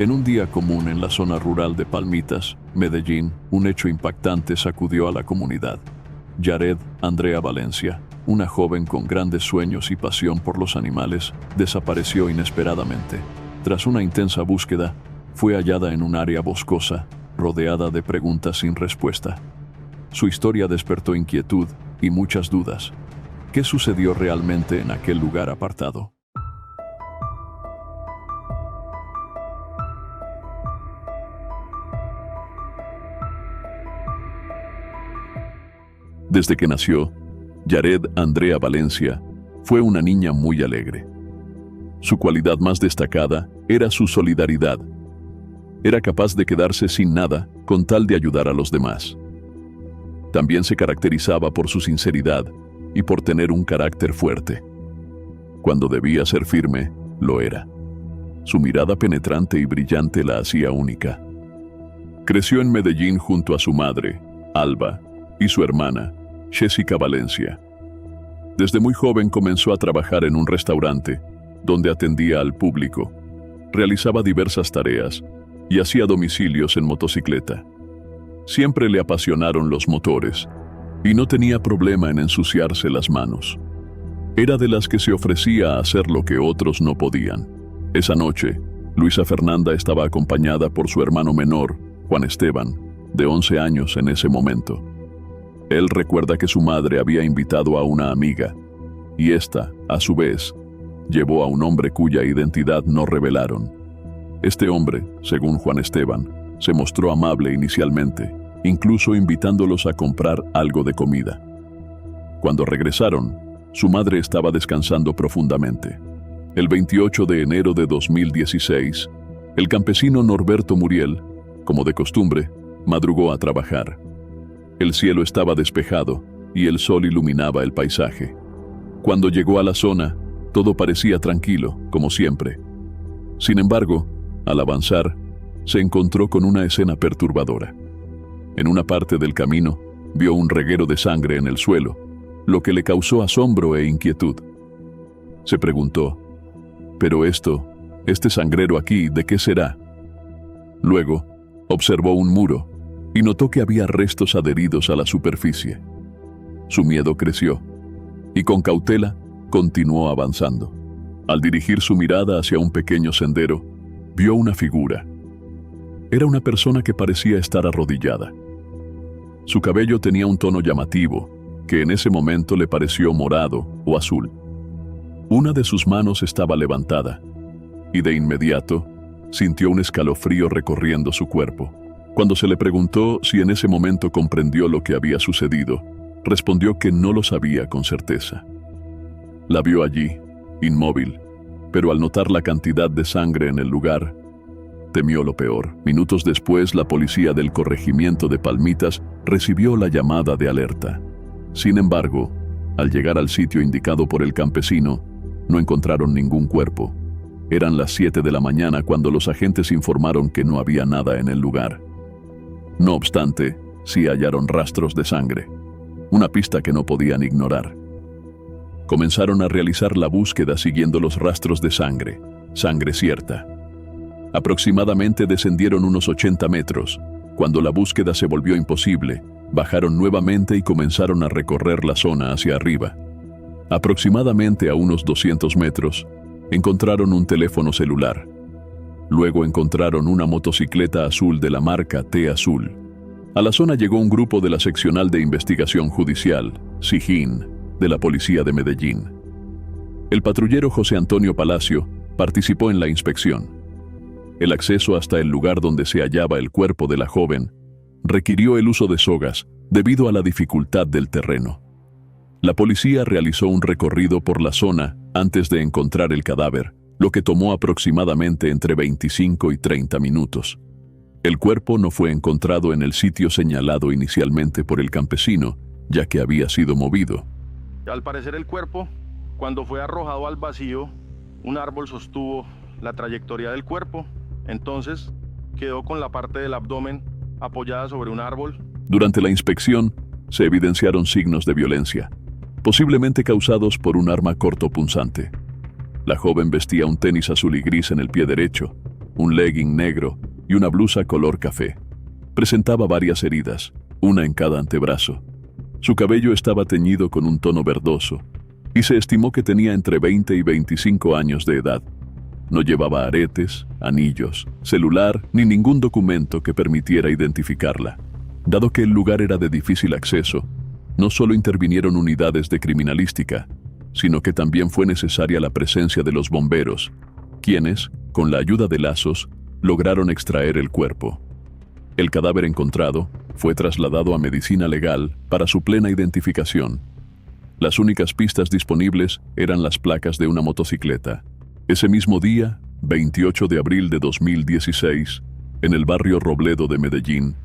En un día común en la zona rural de Palmitas, Medellín, un hecho impactante sacudió a la comunidad. Yared Andrea Valencia, una joven con grandes sueños y pasión por los animales, desapareció inesperadamente. Tras una intensa búsqueda, fue hallada en un área boscosa, rodeada de preguntas sin respuesta. Su historia despertó inquietud y muchas dudas. ¿Qué sucedió realmente en aquel lugar apartado? Desde que nació, Yared Andrea Valencia fue una niña muy alegre. Su cualidad más destacada era su solidaridad. Era capaz de quedarse sin nada con tal de ayudar a los demás. También se caracterizaba por su sinceridad y por tener un carácter fuerte. Cuando debía ser firme, lo era. Su mirada penetrante y brillante la hacía única. Creció en Medellín junto a su madre, Alba, y su hermana, Jessica Valencia. Desde muy joven comenzó a trabajar en un restaurante, donde atendía al público, realizaba diversas tareas y hacía domicilios en motocicleta. Siempre le apasionaron los motores y no tenía problema en ensuciarse las manos. Era de las que se ofrecía a hacer lo que otros no podían. Esa noche, Luisa Fernanda estaba acompañada por su hermano menor, Juan Esteban, de 11 años en ese momento. Él recuerda que su madre había invitado a una amiga, y ésta, a su vez, llevó a un hombre cuya identidad no revelaron. Este hombre, según Juan Esteban, se mostró amable inicialmente, incluso invitándolos a comprar algo de comida. Cuando regresaron, su madre estaba descansando profundamente. El 28 de enero de 2016, el campesino Norberto Muriel, como de costumbre, madrugó a trabajar. El cielo estaba despejado y el sol iluminaba el paisaje. Cuando llegó a la zona, todo parecía tranquilo, como siempre. Sin embargo, al avanzar, se encontró con una escena perturbadora. En una parte del camino, vio un reguero de sangre en el suelo, lo que le causó asombro e inquietud. Se preguntó, ¿pero este sangrero aquí, de qué será? Luego, observó un muro y notó que había restos adheridos a la superficie. Su miedo creció y con cautela continuó avanzando. Al dirigir su mirada hacia un pequeño sendero, vio una figura. Era una persona que parecía estar arrodillada. Su cabello tenía un tono llamativo, que en ese momento le pareció morado o azul. Una de sus manos estaba levantada, y de inmediato sintió un escalofrío recorriendo su cuerpo. Cuando se le preguntó si en ese momento comprendió lo que había sucedido, respondió que no lo sabía con certeza. La vio allí, inmóvil, pero al notar la cantidad de sangre en el lugar, temió lo peor. Minutos después, la policía del corregimiento de Palmitas recibió la llamada de alerta. Sin embargo, al llegar al sitio indicado por el campesino, no encontraron ningún cuerpo. Eran las 7 de la mañana cuando los agentes informaron que no había nada en el lugar. No obstante, sí hallaron rastros de sangre, una pista que no podían ignorar. Comenzaron a realizar la búsqueda siguiendo los rastros de sangre, sangre cierta. Aproximadamente descendieron unos 80 metros. Cuando la búsqueda se volvió imposible, bajaron nuevamente y comenzaron a recorrer la zona hacia arriba. Aproximadamente a unos 200 metros, encontraron un teléfono celular. Luego encontraron una motocicleta azul de la marca T-Azul. A la zona llegó un grupo de la Seccional de Investigación Judicial, SIJIN, de la Policía de Medellín. El patrullero José Antonio Palacio participó en la inspección. El acceso hasta el lugar donde se hallaba el cuerpo de la joven requirió el uso de sogas debido a la dificultad del terreno. La policía realizó un recorrido por la zona antes de encontrar el cadáver, lo que tomó aproximadamente entre 25 y 30 minutos. El cuerpo no fue encontrado en el sitio señalado inicialmente por el campesino, ya que había sido movido. Al parecer el cuerpo, cuando fue arrojado al vacío, un árbol sostuvo la trayectoria del cuerpo, entonces quedó con la parte del abdomen apoyada sobre un árbol. Durante la inspección, se evidenciaron signos de violencia, posiblemente causados por un arma cortopunzante. La joven vestía un tenis azul y gris en el pie derecho, un legging negro y una blusa color café. Presentaba varias heridas, una en cada antebrazo. Su cabello estaba teñido con un tono verdoso y se estimó que tenía entre 20 y 25 años de edad. No llevaba aretes, anillos, celular ni ningún documento que permitiera identificarla. Dado que el lugar era de difícil acceso, no solo intervinieron unidades de criminalística, sino que también fue necesaria la presencia de los bomberos, quienes, con la ayuda de lazos, lograron extraer el cuerpo. El cadáver encontrado fue trasladado a medicina legal para su plena identificación. Las únicas pistas disponibles eran las placas de una motocicleta. Ese mismo día, 28 de abril de 2016, en el barrio Robledo de Medellín,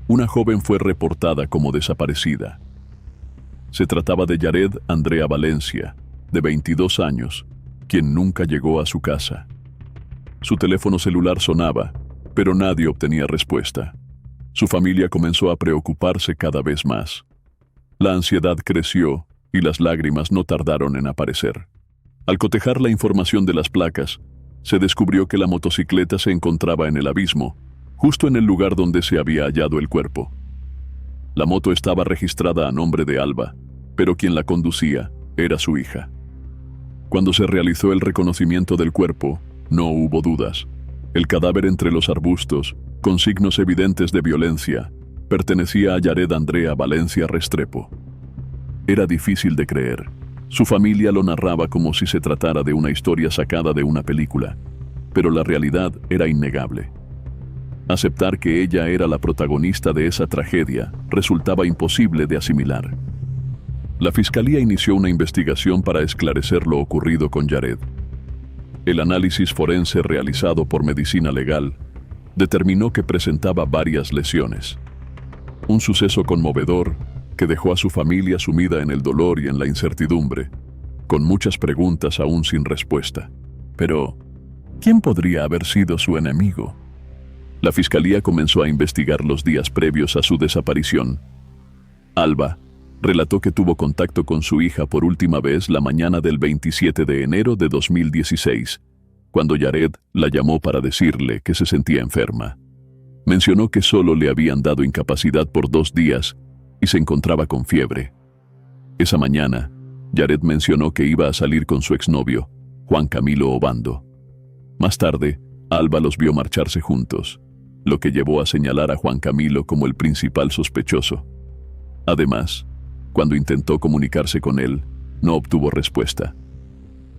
una joven fue reportada como desaparecida. Se trataba de Yared Andrea Valencia, de 22 años, quien nunca llegó a su casa. Su teléfono celular sonaba, pero nadie obtenía respuesta. Su familia comenzó a preocuparse cada vez más. La ansiedad creció y las lágrimas no tardaron en aparecer. Al cotejar la información de las placas, se descubrió que la motocicleta se encontraba en el abismo, justo en el lugar donde se había hallado el cuerpo. La moto estaba registrada a nombre de Alba, pero quien la conducía era su hija. Cuando se realizó el reconocimiento del cuerpo, no hubo dudas. El cadáver entre los arbustos, con signos evidentes de violencia, pertenecía a Yared Andrea Valencia Restrepo. Era difícil de creer. Su familia lo narraba como si se tratara de una historia sacada de una película, pero la realidad era innegable. Aceptar que ella era la protagonista de esa tragedia resultaba imposible de asimilar. La fiscalía inició una investigación para esclarecer lo ocurrido con Yared. El análisis forense realizado por medicina legal determinó que presentaba varias lesiones. Un suceso conmovedor que dejó a su familia sumida en el dolor y en la incertidumbre, con muchas preguntas aún sin respuesta. Pero, ¿quién podría haber sido su enemigo? La fiscalía comenzó a investigar los días previos a su desaparición. Alba relató que tuvo contacto con su hija por última vez la mañana del 27 de enero de 2016, cuando Yared la llamó para decirle que se sentía enferma. Mencionó que solo le habían dado incapacidad por 2 días y se encontraba con fiebre. Esa mañana, Yared mencionó que iba a salir con su exnovio, Juan Camilo Obando. Más tarde, Alba los vio marcharse juntos, lo que llevó a señalar a Juan Camilo como el principal sospechoso. Además, cuando intentó comunicarse con él, no obtuvo respuesta.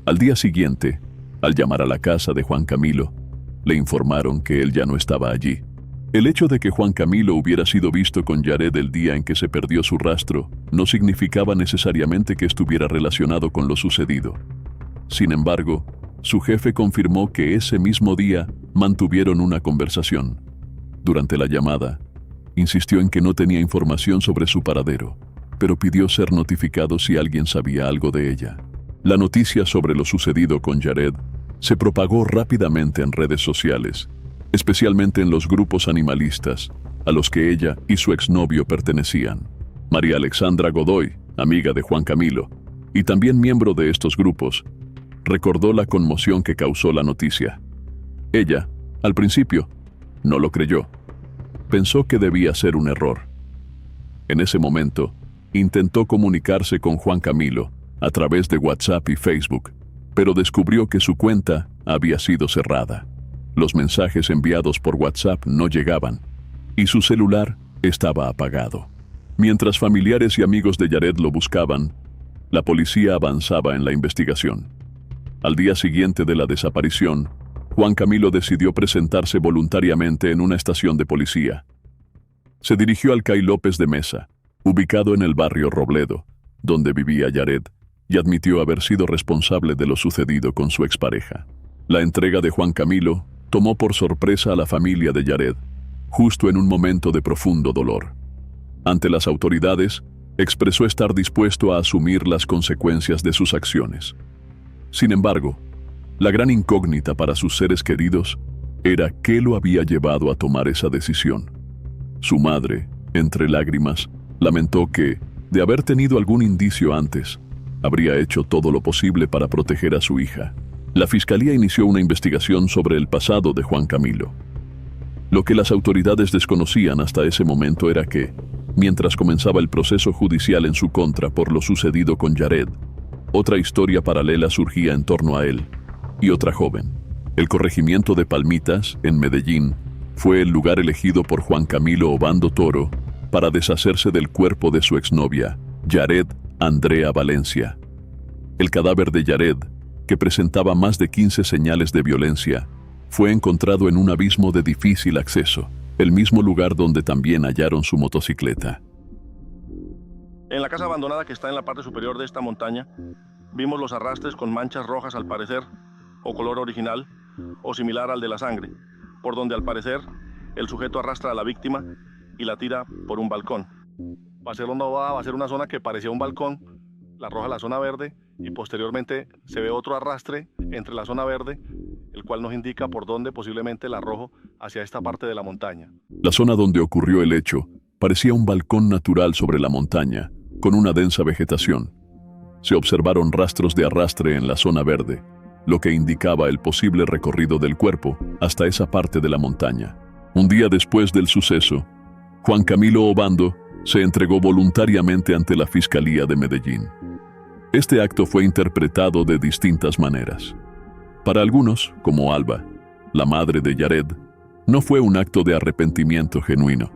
Al día siguiente, al llamar a la casa de Juan Camilo, le informaron que él ya no estaba allí. El hecho de que Juan Camilo hubiera sido visto con Yared el día en que se perdió su rastro no significaba necesariamente que estuviera relacionado con lo sucedido. Sin embargo, su jefe confirmó que ese mismo día mantuvieron una conversación. Durante la llamada, insistió en que no tenía información sobre su paradero, pero pidió ser notificado si alguien sabía algo de ella. La noticia sobre lo sucedido con Yared se propagó rápidamente en redes sociales, especialmente en los grupos animalistas, a los que ella y su exnovio pertenecían. María Alexandra Godoy, amiga de Juan Camilo, y también miembro de estos grupos, recordó la conmoción que causó la noticia. Ella, al principio, no lo creyó. Pensó que debía ser un error. En ese momento, intentó comunicarse con Juan Camilo a través de WhatsApp y Facebook, pero descubrió que su cuenta había sido cerrada. Los mensajes enviados por WhatsApp no llegaban, y su celular estaba apagado. Mientras familiares y amigos de Yared lo buscaban, la policía avanzaba en la investigación. Al día siguiente de la desaparición, Juan Camilo decidió presentarse voluntariamente en una estación de policía. Se dirigió al CAI López de Mesa, ubicado en el barrio Robledo, donde vivía Yared, y admitió haber sido responsable de lo sucedido con su expareja. La entrega de Juan Camilo tomó por sorpresa a la familia de Yared, justo en un momento de profundo dolor. Ante las autoridades, expresó estar dispuesto a asumir las consecuencias de sus acciones. Sin embargo, la gran incógnita para sus seres queridos era qué lo había llevado a tomar esa decisión. Su madre, entre lágrimas, lamentó que, de haber tenido algún indicio antes, habría hecho todo lo posible para proteger a su hija. La fiscalía inició una investigación sobre el pasado de Juan Camilo. Lo que las autoridades desconocían hasta ese momento era que, mientras comenzaba el proceso judicial en su contra por lo sucedido con Yared, otra historia paralela surgía en torno a él y otra joven. El corregimiento de Palmitas, en Medellín, fue el lugar elegido por Juan Camilo Obando Toro para deshacerse del cuerpo de su exnovia, Yared Andrea Valencia. El cadáver de Yared, que presentaba más de 15 señales de violencia, fue encontrado en un abismo de difícil acceso, el mismo lugar donde también hallaron su motocicleta. En la casa abandonada que está en la parte superior de esta montaña, vimos los arrastres con manchas rojas al parecer, o color original, o similar al de la sangre, por donde al parecer el sujeto arrastra a la víctima y la tira por un balcón. Va a ser una zona que parecía un balcón, la roja la zona verde, y posteriormente se ve otro arrastre entre la zona verde, el cual nos indica por dónde posiblemente la arrojo hacia esta parte de la montaña. La zona donde ocurrió el hecho parecía un balcón natural sobre la montaña, con una densa vegetación. Se observaron rastros de arrastre en la zona verde, lo que indicaba el posible recorrido del cuerpo hasta esa parte de la montaña. Un día después del suceso, Juan Camilo Obando se entregó voluntariamente ante la Fiscalía de Medellín. Este acto fue interpretado de distintas maneras. Para algunos, como Alba, la madre de Yared, no fue un acto de arrepentimiento genuino.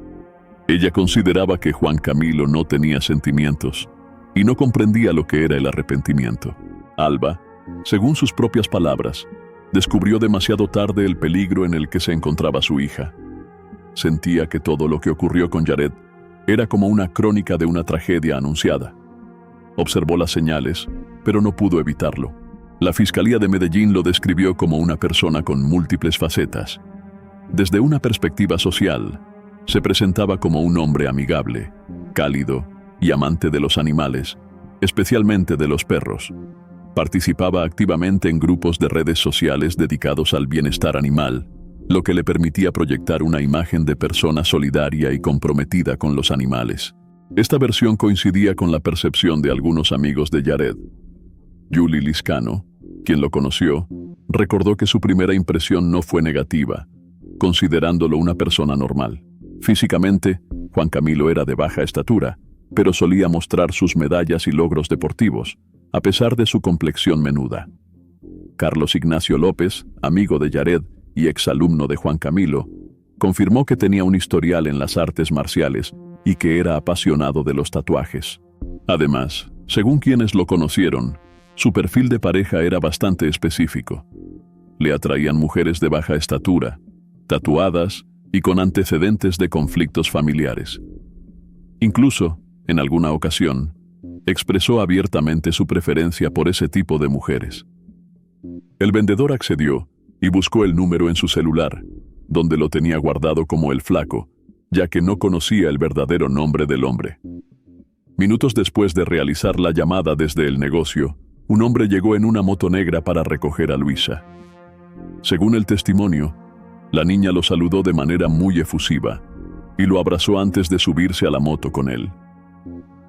Ella consideraba que Juan Camilo no tenía sentimientos y no comprendía lo que era el arrepentimiento. Alba, según sus propias palabras, descubrió demasiado tarde el peligro en el que se encontraba su hija. Sentía que todo lo que ocurrió con Yared era como una crónica de una tragedia anunciada. Observó las señales, pero no pudo evitarlo. La Fiscalía de Medellín lo describió como una persona con múltiples facetas. Desde una perspectiva social, se presentaba como un hombre amigable, cálido y amante de los animales, especialmente de los perros. Participaba activamente en grupos de redes sociales dedicados al bienestar animal, lo que le permitía proyectar una imagen de persona solidaria y comprometida con los animales. Esta versión coincidía con la percepción de algunos amigos de Yared. Julie Liscano, quien lo conoció, recordó que su primera impresión no fue negativa, considerándolo una persona normal. Físicamente, Juan Camilo era de baja estatura, pero solía mostrar sus medallas y logros deportivos, a pesar de su complexión menuda. Carlos Ignacio López, amigo de Yared y exalumno de Juan Camilo, confirmó que tenía un historial en las artes marciales y que era apasionado de los tatuajes. Además, según quienes lo conocieron, su perfil de pareja era bastante específico. Le atraían mujeres de baja estatura, tatuadas y con antecedentes de conflictos familiares. Incluso, en alguna ocasión, expresó abiertamente su preferencia por ese tipo de mujeres. El vendedor accedió y buscó el número en su celular, donde lo tenía guardado como el Flaco, ya que no conocía el verdadero nombre del hombre. Minutos después de realizar la llamada desde el negocio, un hombre llegó en una moto negra para recoger a Luisa. Según el testimonio, la niña lo saludó de manera muy efusiva y lo abrazó antes de subirse a la moto con él.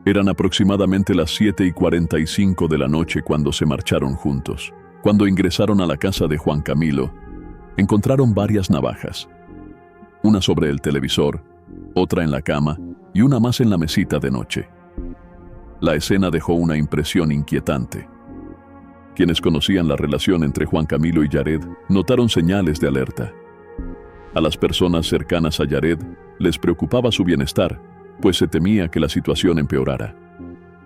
Eran aproximadamente las 7:45 de la noche cuando se marcharon juntos. Cuando ingresaron a la casa de Juan Camilo, encontraron varias navajas. Una sobre el televisor, otra en la cama y una más en la mesita de noche. La escena dejó una impresión inquietante. Quienes conocían la relación entre Juan Camilo y Yared notaron señales de alerta. A las personas cercanas a Yared les preocupaba su bienestar, pues se temía que la situación empeorara.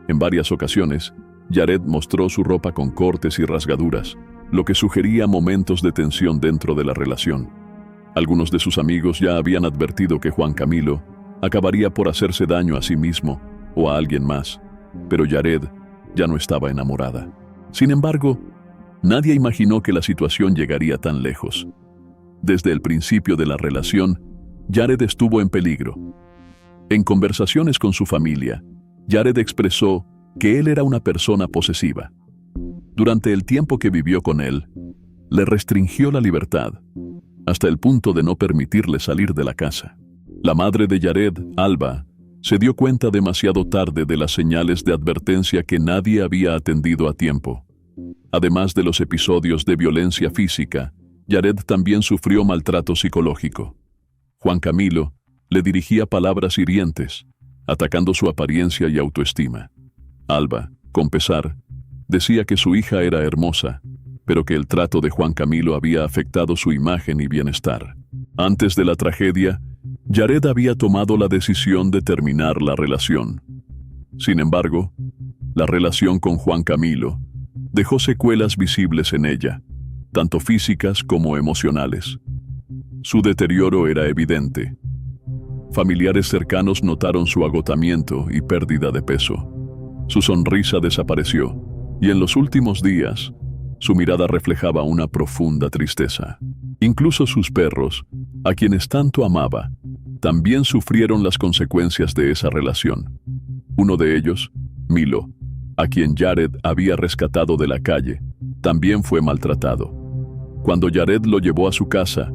En varias ocasiones, Yared mostró su ropa con cortes y rasgaduras, lo que sugería momentos de tensión dentro de la relación. Algunos de sus amigos ya habían advertido que Juan Camilo acabaría por hacerse daño a sí mismo o a alguien más, pero Yared ya no estaba enamorada. Sin embargo, nadie imaginó que la situación llegaría tan lejos. Desde el principio de la relación, Yared estuvo en peligro. En conversaciones con su familia, Yared expresó que él era una persona posesiva. Durante el tiempo que vivió con él, le restringió la libertad, hasta el punto de no permitirle salir de la casa. La madre de Yared, Alba, se dio cuenta demasiado tarde de las señales de advertencia que nadie había atendido a tiempo. Además de los episodios de violencia física, Jared también sufrió maltrato psicológico. Juan Camilo le dirigía palabras hirientes, atacando su apariencia y autoestima. Alba, con pesar, decía que su hija era hermosa, pero que el trato de Juan Camilo había afectado su imagen y bienestar. Antes de la tragedia, Jared había tomado la decisión de terminar la relación. Sin embargo, la relación con Juan Camilo dejó secuelas visibles en ella, tanto físicas como emocionales. Su deterioro era evidente. Familiares cercanos notaron su agotamiento y pérdida de peso. Su sonrisa desapareció, y en los últimos días, su mirada reflejaba una profunda tristeza. Incluso sus perros, a quienes tanto amaba, también sufrieron las consecuencias de esa relación. Uno de ellos, Milo, a quien Jared había rescatado de la calle, también fue maltratado. Cuando Jared lo llevó a su casa,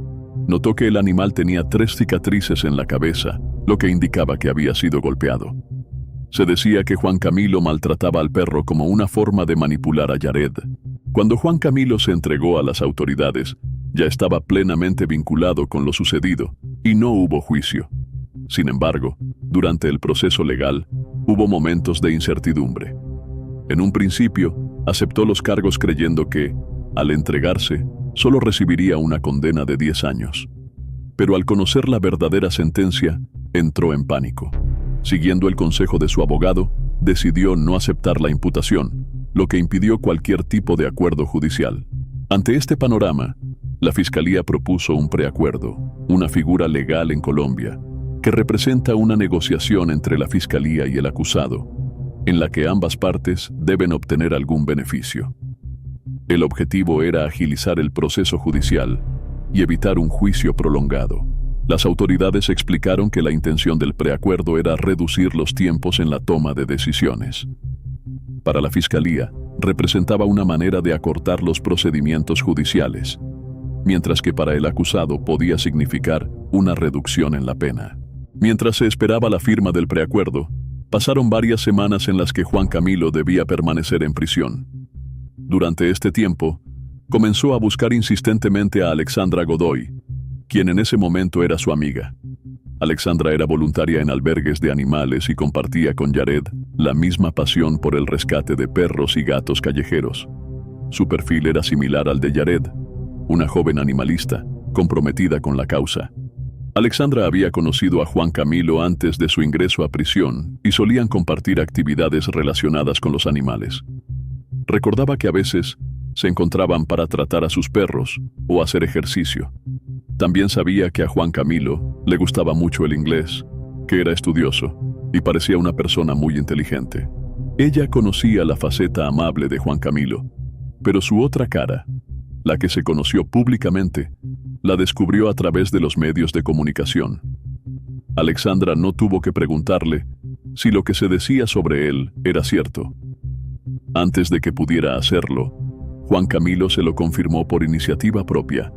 notó que el animal tenía 3 cicatrices en la cabeza, lo que indicaba que había sido golpeado. Se decía que Juan Camilo maltrataba al perro como una forma de manipular a Jared. Cuando Juan Camilo se entregó a las autoridades, ya estaba plenamente vinculado con lo sucedido y no hubo juicio. Sin embargo, durante el proceso legal, hubo momentos de incertidumbre. En un principio, aceptó los cargos creyendo que, al entregarse, solo recibiría una condena de 10 años. Pero al conocer la verdadera sentencia, entró en pánico. Siguiendo el consejo de su abogado, decidió no aceptar la imputación, lo que impidió cualquier tipo de acuerdo judicial. Ante este panorama, la Fiscalía propuso un preacuerdo, una figura legal en Colombia, que representa una negociación entre la Fiscalía y el acusado, en la que ambas partes deben obtener algún beneficio. El objetivo era agilizar el proceso judicial y evitar un juicio prolongado. Las autoridades explicaron que la intención del preacuerdo era reducir los tiempos en la toma de decisiones. Para la Fiscalía, representaba una manera de acortar los procedimientos judiciales, mientras que para el acusado podía significar una reducción en la pena. Mientras se esperaba la firma del preacuerdo, pasaron varias semanas en las que Juan Camilo debía permanecer en prisión. Durante este tiempo, comenzó a buscar insistentemente a Alexandra Godoy, quien en ese momento era su amiga. Alexandra era voluntaria en albergues de animales y compartía con Jared la misma pasión por el rescate de perros y gatos callejeros. Su perfil era similar al de Jared, una joven animalista, comprometida con la causa. Alexandra había conocido a Juan Camilo antes de su ingreso a prisión y solían compartir actividades relacionadas con los animales. Recordaba que a veces se encontraban para tratar a sus perros o hacer ejercicio. También sabía que a Juan Camilo le gustaba mucho el inglés, que era estudioso y parecía una persona muy inteligente. Ella conocía la faceta amable de Juan Camilo, pero su otra cara, la que se conoció públicamente, la descubrió a través de los medios de comunicación. Alexandra no tuvo que preguntarle si lo que se decía sobre él era cierto. Antes de que pudiera hacerlo, Juan Camilo se lo confirmó por iniciativa propia,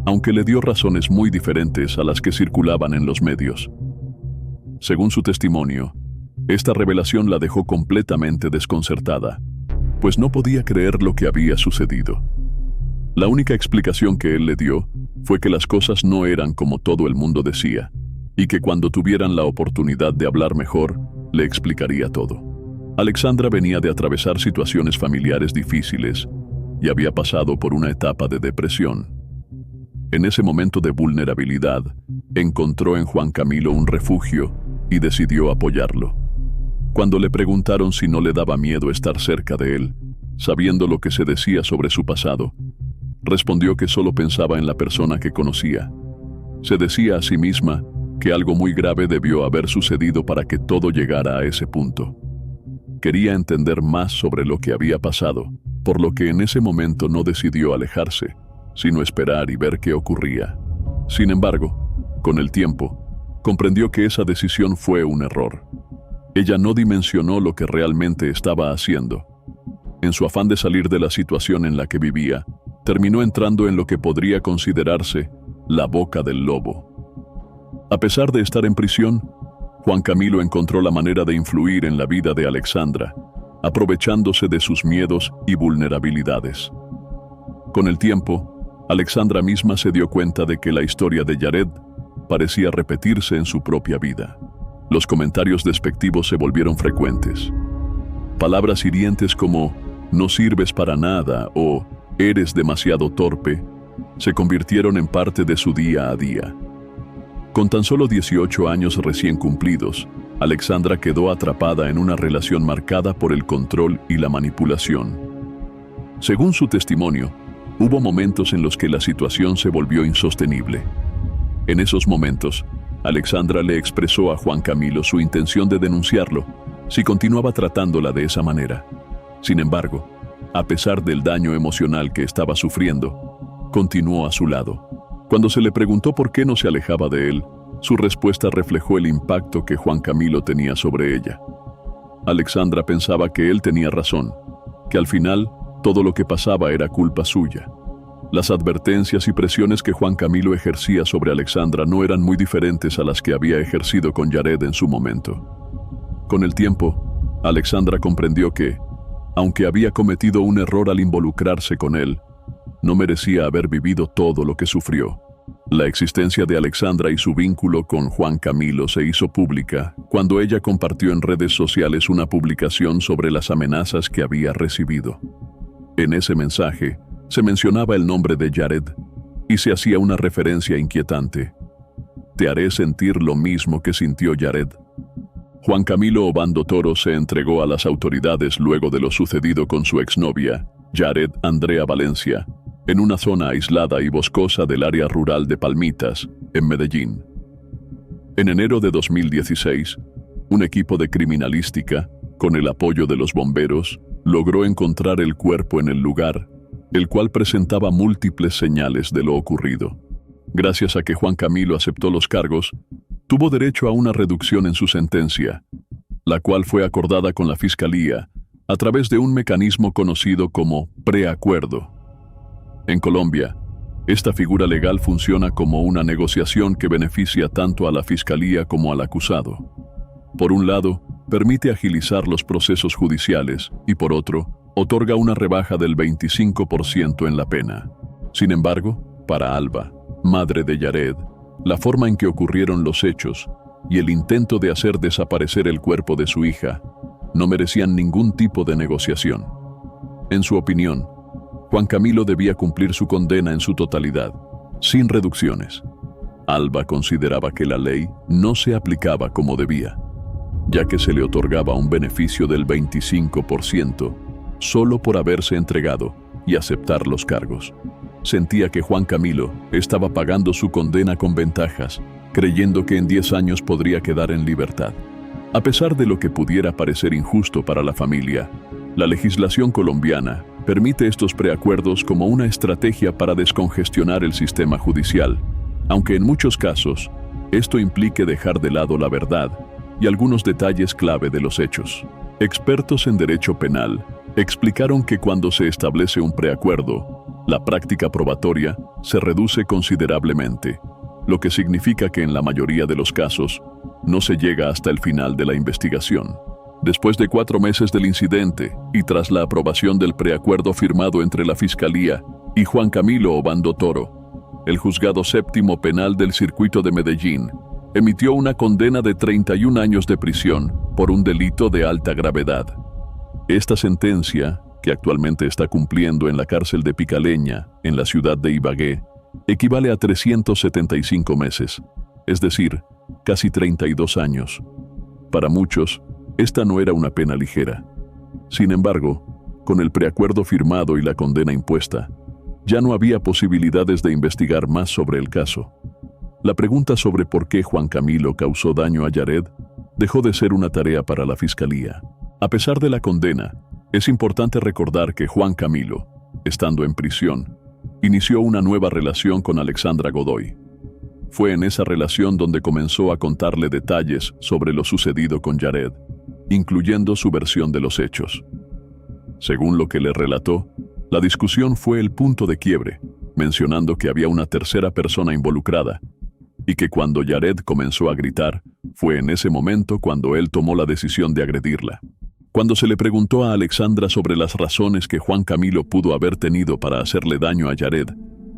aunque le dio razones muy diferentes a las que circulaban en los medios. Según su testimonio, esta revelación la dejó completamente desconcertada, pues no podía creer lo que había sucedido. La única explicación que él le dio fue que las cosas no eran como todo el mundo decía, y que cuando tuvieran la oportunidad de hablar mejor, le explicaría todo. Alexandra venía de atravesar situaciones familiares difíciles y había pasado por una etapa de depresión. En ese momento de vulnerabilidad, encontró en Juan Camilo un refugio y decidió apoyarlo. Cuando le preguntaron si no le daba miedo estar cerca de él, sabiendo lo que se decía sobre su pasado, respondió que solo pensaba en la persona que conocía. Se decía a sí misma que algo muy grave debió haber sucedido para que todo llegara a ese punto. Quería entender más sobre lo que había pasado, por lo que en ese momento no decidió alejarse, sino esperar y ver qué ocurría. Sin embargo, con el tiempo, comprendió que esa decisión fue un error. Ella no dimensionó lo que realmente estaba haciendo. En su afán de salir de la situación en la que vivía, terminó entrando en lo que podría considerarse la boca del lobo. A pesar de estar en prisión, Juan Camilo encontró la manera de influir en la vida de Alexandra, aprovechándose de sus miedos y vulnerabilidades. Con el tiempo, Alexandra misma se dio cuenta de que la historia de Jared parecía repetirse en su propia vida. Los comentarios despectivos se volvieron frecuentes. Palabras hirientes como "no sirves para nada" o "eres demasiado torpe" se convirtieron en parte de su día a día. Con tan solo 18 años recién cumplidos, Alexandra quedó atrapada en una relación marcada por el control y la manipulación. Según su testimonio, hubo momentos en los que la situación se volvió insostenible. En esos momentos, Alexandra le expresó a Juan Camilo su intención de denunciarlo si continuaba tratándola de esa manera. Sin embargo, a pesar del daño emocional que estaba sufriendo, continuó a su lado. Cuando se le preguntó por qué no se alejaba de él, su respuesta reflejó el impacto que Juan Camilo tenía sobre ella. Alexandra pensaba que él tenía razón, que al final todo lo que pasaba era culpa suya. Las advertencias y presiones que Juan Camilo ejercía sobre Alexandra no eran muy diferentes a las que había ejercido con Jared en su momento. Con el tiempo, Alexandra comprendió que, aunque había cometido un error al involucrarse con él, no merecía haber vivido todo lo que sufrió. La existencia de Alexandra y su vínculo con Juan Camilo se hizo pública cuando ella compartió en redes sociales una publicación sobre las amenazas que había recibido. En ese mensaje, se mencionaba el nombre de Jared y se hacía una referencia inquietante. "Te haré sentir lo mismo que sintió Jared". Juan Camilo Obando Toro se entregó a las autoridades luego de lo sucedido con su exnovia, Jared Andrea Valencia, en una zona aislada y boscosa del área rural de Palmitas, en Medellín. En enero de 2016, un equipo de criminalística, con el apoyo de los bomberos, logró encontrar el cuerpo en el lugar, el cual presentaba múltiples señales de lo ocurrido. Gracias a que Juan Camilo aceptó los cargos, tuvo derecho a una reducción en su sentencia, la cual fue acordada con la Fiscalía a través de un mecanismo conocido como preacuerdo. En Colombia, esta figura legal funciona como una negociación que beneficia tanto a la Fiscalía como al acusado. Por un lado, permite agilizar los procesos judiciales y por otro, otorga una rebaja del 25% en la pena. Sin embargo, para Alba, madre de Jared, la forma en que ocurrieron los hechos y el intento de hacer desaparecer el cuerpo de su hija no merecían ningún tipo de negociación. En su opinión, Juan Camilo debía cumplir su condena en su totalidad, sin reducciones. Alba consideraba que la ley no se aplicaba como debía, ya que se le otorgaba un beneficio del 25% solo por haberse entregado y aceptar los cargos. Sentía que Juan Camilo estaba pagando su condena con ventajas, creyendo que en 10 años podría quedar en libertad. A pesar de lo que pudiera parecer injusto para la familia, la legislación colombiana permite estos preacuerdos como una estrategia para descongestionar el sistema judicial, aunque en muchos casos esto implique dejar de lado la verdad y algunos detalles clave de los hechos. Expertos en derecho penal explicaron que cuando se establece un preacuerdo, la práctica probatoria se reduce considerablemente, lo que significa que en la mayoría de los casos no se llega hasta el final de la investigación. Después de 4 meses del incidente y tras la aprobación del preacuerdo firmado entre la Fiscalía y Juan Camilo Obando Toro, el Juzgado Séptimo Penal del Circuito de Medellín emitió una condena de 31 años de prisión por un delito de alta gravedad. Esta sentencia, que actualmente está cumpliendo en la cárcel de Picaleña, en la ciudad de Ibagué, equivale a 375 meses, es decir, casi 32 años. Para muchos, esta no era una pena ligera. Sin embargo, con el preacuerdo firmado y la condena impuesta, ya no había posibilidades de investigar más sobre el caso. La pregunta sobre por qué Juan Camilo causó daño a Jared dejó de ser una tarea para la Fiscalía. A pesar de la condena, es importante recordar que Juan Camilo, estando en prisión, inició una nueva relación con Alexandra Godoy. Fue en esa relación donde comenzó a contarle detalles sobre lo sucedido con Jared, incluyendo su versión de los hechos. Según lo que le relató, la discusión fue el punto de quiebre, mencionando que había una tercera persona involucrada, y que cuando Jared comenzó a gritar, fue en ese momento cuando él tomó la decisión de agredirla. Cuando se le preguntó a Alexandra sobre las razones que Juan Camilo pudo haber tenido para hacerle daño a Yared,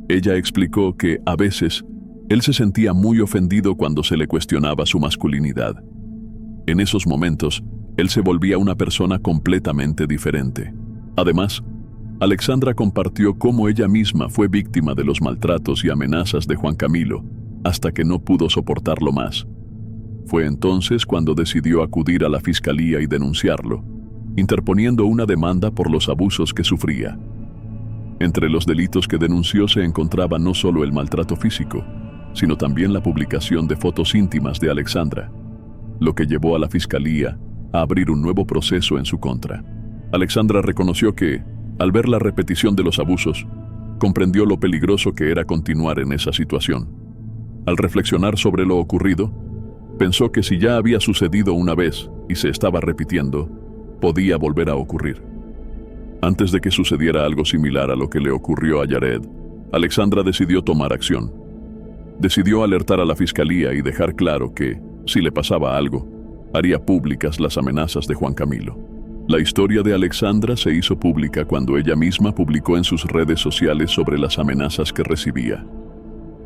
ella explicó que, a veces, él se sentía muy ofendido cuando se le cuestionaba su masculinidad. En esos momentos, él se volvía una persona completamente diferente. Además, Alexandra compartió cómo ella misma fue víctima de los maltratos y amenazas de Juan Camilo, hasta que no pudo soportarlo más. Fue entonces cuando decidió acudir a la fiscalía y denunciarlo, interponiendo una demanda por los abusos que sufría. Entre los delitos que denunció se encontraba no solo el maltrato físico, sino también la publicación de fotos íntimas de Alexandra, lo que llevó a la fiscalía a abrir un nuevo proceso en su contra. Alexandra reconoció que, al ver la repetición de los abusos, comprendió lo peligroso que era continuar en esa situación. Al reflexionar sobre lo ocurrido, pensó que si ya había sucedido una vez y se estaba repitiendo, podía volver a ocurrir. Antes de que sucediera algo similar a lo que le ocurrió a Yared, Alexandra decidió tomar acción. Decidió alertar a la fiscalía y dejar claro que, si le pasaba algo, haría públicas las amenazas de Juan Camilo. La historia de Alexandra se hizo pública cuando ella misma publicó en sus redes sociales sobre las amenazas que recibía.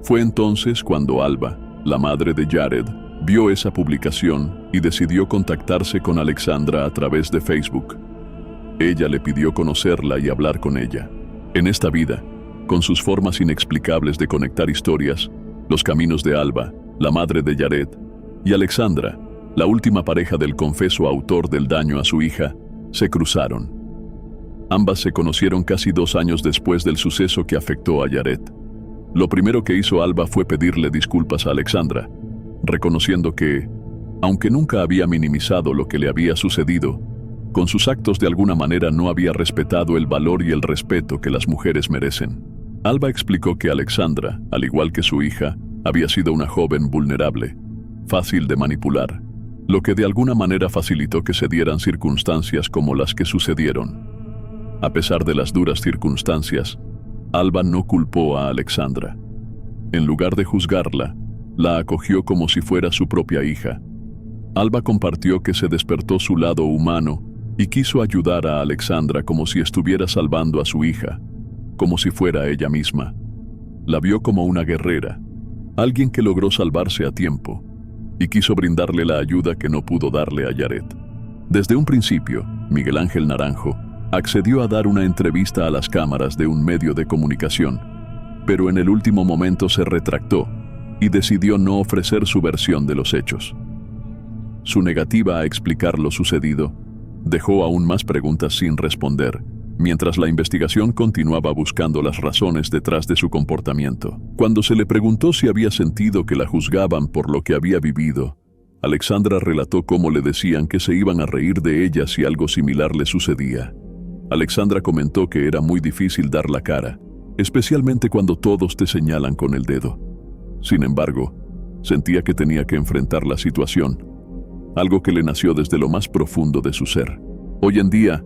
Fue entonces cuando Alba, la madre de Yared, vio esa publicación y decidió contactarse con Alexandra a través de Facebook. Ella le pidió conocerla y hablar con ella. En esta vida, con sus formas inexplicables de conectar historias, los caminos de Alba, la madre de Yared, y Alexandra, la última pareja del confeso autor del daño a su hija, se cruzaron. Ambas se conocieron casi 2 años después del suceso que afectó a Yared. Lo primero que hizo Alba fue pedirle disculpas a Alexandra, reconociendo que, aunque nunca había minimizado lo que le había sucedido, con sus actos de alguna manera no había respetado el valor y el respeto que las mujeres merecen. Alba explicó que Alexandra, al igual que su hija, había sido una joven vulnerable, fácil de manipular, lo que de alguna manera facilitó que se dieran circunstancias como las que sucedieron. A pesar de las duras circunstancias, Alba no culpó a Alexandra. En lugar de juzgarla, la acogió como si fuera su propia hija. Alba compartió que se despertó su lado humano y quiso ayudar a Alexandra como si estuviera salvando a su hija, como si fuera ella misma. La vio como una guerrera, alguien que logró salvarse a tiempo, y quiso brindarle la ayuda que no pudo darle a Yared. Desde un principio, Miguel Ángel Naranjo accedió a dar una entrevista a las cámaras de un medio de comunicación, pero en el último momento se retractó y decidió no ofrecer su versión de los hechos. Su negativa a explicar lo sucedido dejó aún más preguntas sin responder, mientras la investigación continuaba buscando las razones detrás de su comportamiento. Cuando se le preguntó si había sentido que la juzgaban por lo que había vivido, Alexandra relató cómo le decían que se iban a reír de ella si algo similar le sucedía. Alexandra comentó que era muy difícil dar la cara, especialmente cuando todos te señalan con el dedo. Sin embargo, sentía que tenía que enfrentar la situación, algo que le nació desde lo más profundo de su ser. Hoy en día,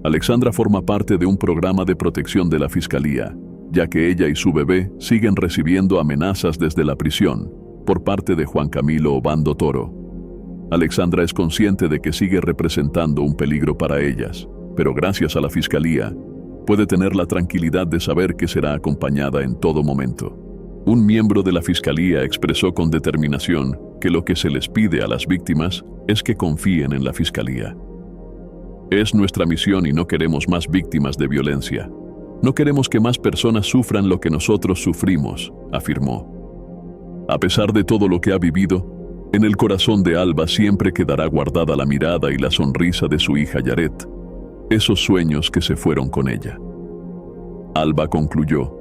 Alexandra forma parte de un programa de protección de la Fiscalía, ya que ella y su bebé siguen recibiendo amenazas desde la prisión por parte de Juan Camilo Obando Toro. Alexandra es consciente de que sigue representando un peligro para ellas, pero gracias a la Fiscalía, puede tener la tranquilidad de saber que será acompañada en todo momento. Un miembro de la Fiscalía expresó con determinación que lo que se les pide a las víctimas es que confíen en la Fiscalía. Es nuestra misión y no queremos más víctimas de violencia. No queremos que más personas sufran lo que nosotros sufrimos, afirmó. A pesar de todo lo que ha vivido, en el corazón de Alba siempre quedará guardada la mirada y la sonrisa de su hija Yared, esos sueños que se fueron con ella. Alba concluyó,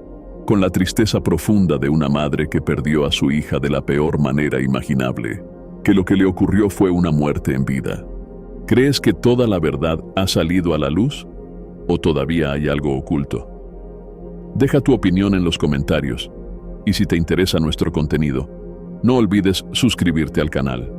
con la tristeza profunda de una madre que perdió a su hija de la peor manera imaginable, que lo que le ocurrió fue una muerte en vida. ¿Crees que toda la verdad ha salido a la luz? ¿O todavía hay algo oculto? Deja tu opinión en los comentarios, y si te interesa nuestro contenido, no olvides suscribirte al canal.